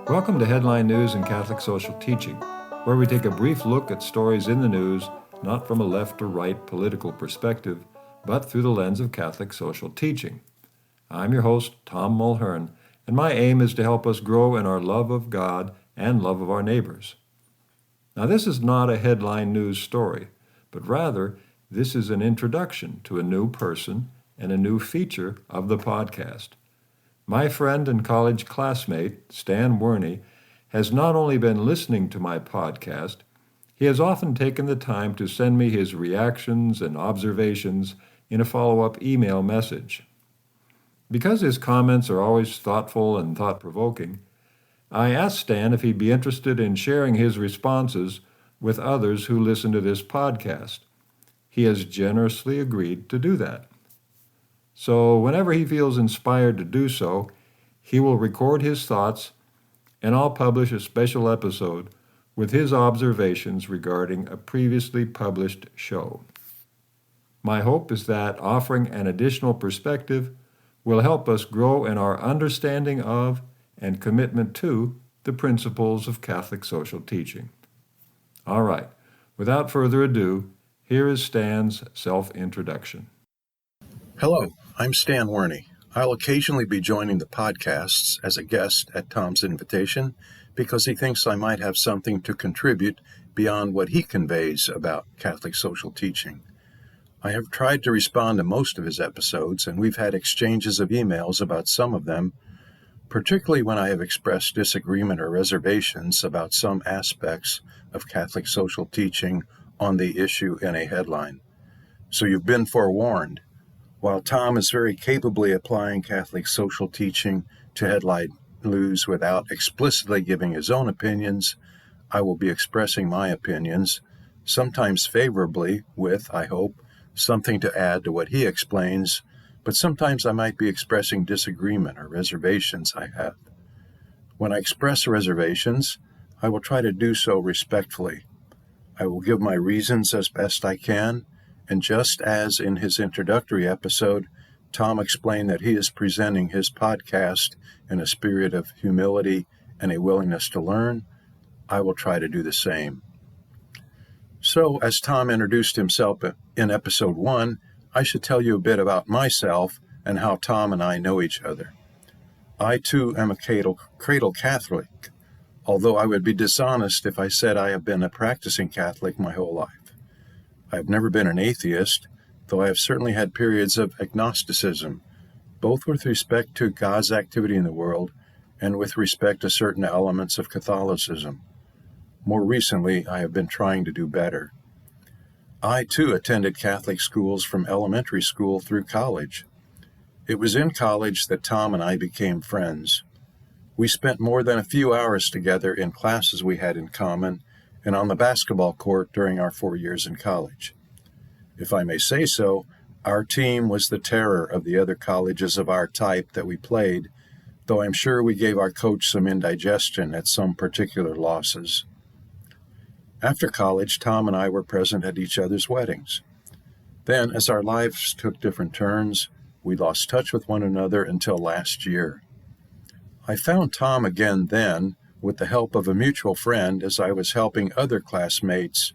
Welcome to Headline News in Catholic Social Teaching, where we take a brief look at stories in the news, not from a left or right political perspective, but through the lens of Catholic social teaching. I'm your host, Tom Mulhern, and my aim is to help us grow in our love of God and love of our neighbors. Now, this is not a headline news story, but rather, this is an introduction to a new person and a new feature of the podcast. My friend and college classmate, Stan Werne, has not only been listening to my podcast, he has often taken the time to send me his reactions and observations in a follow-up email message. Because his comments are always thoughtful and thought-provoking, I asked Stan if he'd be interested in sharing his responses with others who listen to this podcast. He has generously agreed to do that. So whenever he feels inspired to do so, he will record his thoughts, and I'll publish a special episode with his observations regarding a previously published show. My hope is that offering an additional perspective will help us grow in our understanding of and commitment to the principles of Catholic social teaching. All right, without further ado, here is Stan's self-introduction. Hello, I'm Stan Werne. I'll occasionally be joining the podcasts as a guest at Tom's invitation because he thinks I might have something to contribute beyond what he conveys about Catholic social teaching. I have tried to respond to most of his episodes, and we've had exchanges of emails about some of them, particularly when I have expressed disagreement or reservations about some aspects of Catholic social teaching on the issue in a headline. So you've been forewarned. While Tom is very capably applying Catholic social teaching to headline news without explicitly giving his own opinions, I will be expressing my opinions, sometimes favorably with, I hope, something to add to what he explains, but sometimes I might be expressing disagreement or reservations I have. When I express reservations, I will try to do so respectfully. I will give my reasons as best I can, and just as in his introductory episode, Tom explained that he is presenting his podcast in a spirit of humility and a willingness to learn, I will try to do the same. So, as Tom introduced himself in episode 1, I should tell you a bit about myself and how Tom and I know each other. I, too, am a cradle Catholic, although I would be dishonest if I said I have been a practicing Catholic my whole life. I have never been an atheist, though I have certainly had periods of agnosticism, both with respect to God's activity in the world and with respect to certain elements of Catholicism. More recently, I have been trying to do better. I, too, attended Catholic schools from elementary school through college. It was in college that Tom and I became friends. We spent more than a few hours together in classes we had in common and on the basketball court during our 4 years in college. If I may say so, our team was the terror of the other colleges of our type that we played, though I'm sure we gave our coach some indigestion at some particular losses. After college, Tom and I were present at each other's weddings. Then, as our lives took different turns, we lost touch with one another until last year. I found Tom again then, with the help of a mutual friend, as I was helping another classmate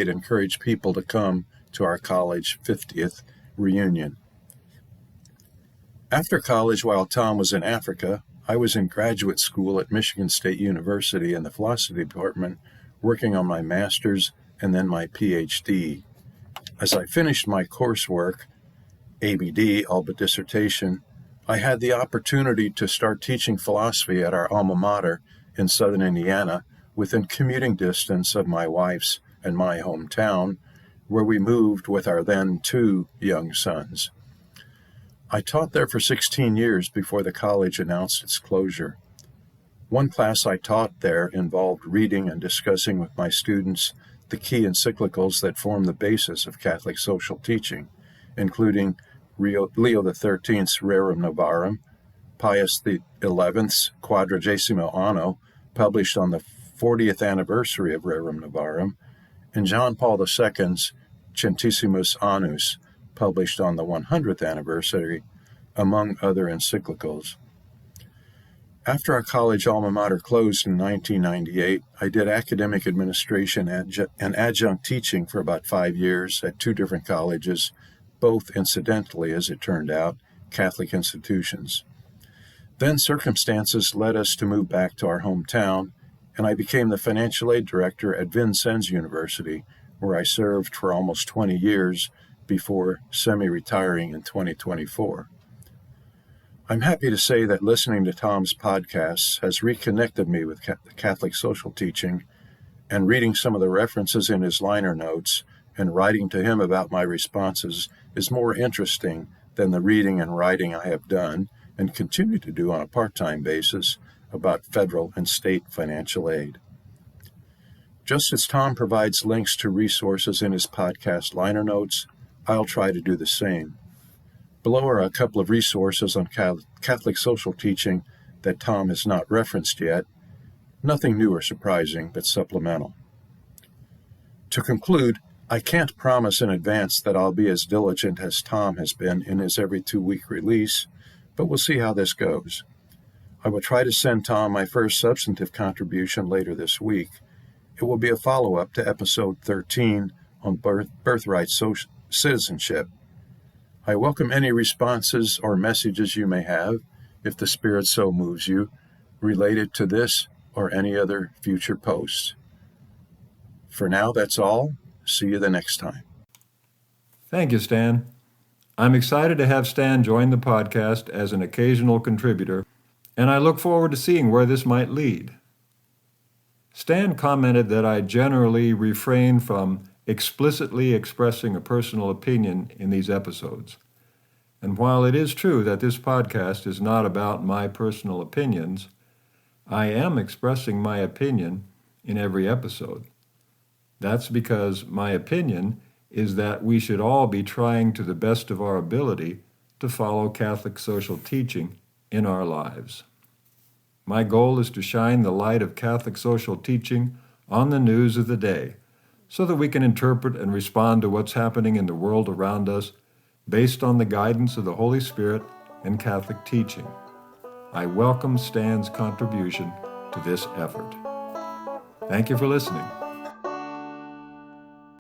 encourage people to come to our college 50th reunion. After college, while Tom was in Africa, I was in graduate school at Michigan State University in the philosophy department, working on my master's and then my PhD. As I finished my coursework, ABD, all but dissertation, I had the opportunity to start teaching philosophy at our alma mater in southern Indiana, within commuting distance of my wife's and my hometown, where we moved with our then 2 young sons. I taught there for 16 years before the college announced its closure. One class I taught there involved reading and discussing with my students the key encyclicals that form the basis of Catholic social teaching, including Leo XIII's Rerum Novarum, Pius XI's Quadragesimo Anno, published on the 40th anniversary of Rerum Novarum, and John Paul II's Centesimus Annus, published on the 100th anniversary, among other encyclicals. After our college alma mater closed in 1998, I did academic administration and adjunct teaching for about 5 years at 2 different colleges, both, incidentally, as it turned out, Catholic institutions. Then circumstances led us to move back to our hometown, and I became the financial aid director at Vincennes University, where I served for almost 20 years before semi-retiring in 2024. I'm happy to say that listening to Tom's podcasts has reconnected me with Catholic social teaching, and reading some of the references in his liner notes and writing to him about my responses is more interesting than the reading and writing I have done and continue to do on a part-time basis about federal and state financial aid. Just as Tom provides links to resources in his podcast liner notes, I'll try to do the same. Below are a couple of resources on Catholic social teaching that Tom has not referenced yet. Nothing new or surprising, but supplemental. To conclude, I can't promise in advance that I'll be as diligent as Tom has been in his every 2-week release, but we'll see how this goes. I will try to send Tom my first substantive contribution later this week. It will be a follow-up to episode 13 on birthright citizenship. I welcome any responses or messages you may have, if the Spirit so moves you, related to this or any other future posts. For now, that's all. See you the next time. Thank you, Stan. I'm excited to have Stan join the podcast as an occasional contributor, and I look forward to seeing where this might lead. Stan commented that I generally refrain from explicitly expressing a personal opinion in these episodes. And while it is true that this podcast is not about my personal opinions, I am expressing my opinion in every episode. That's because my opinion is that we should all be trying to the best of our ability to follow Catholic social teaching in our lives. My goal is to shine the light of Catholic social teaching on the news of the day so that we can interpret and respond to what's happening in the world around us based on the guidance of the Holy Spirit and Catholic teaching. I welcome Stan's contribution to this effort. Thank you for listening.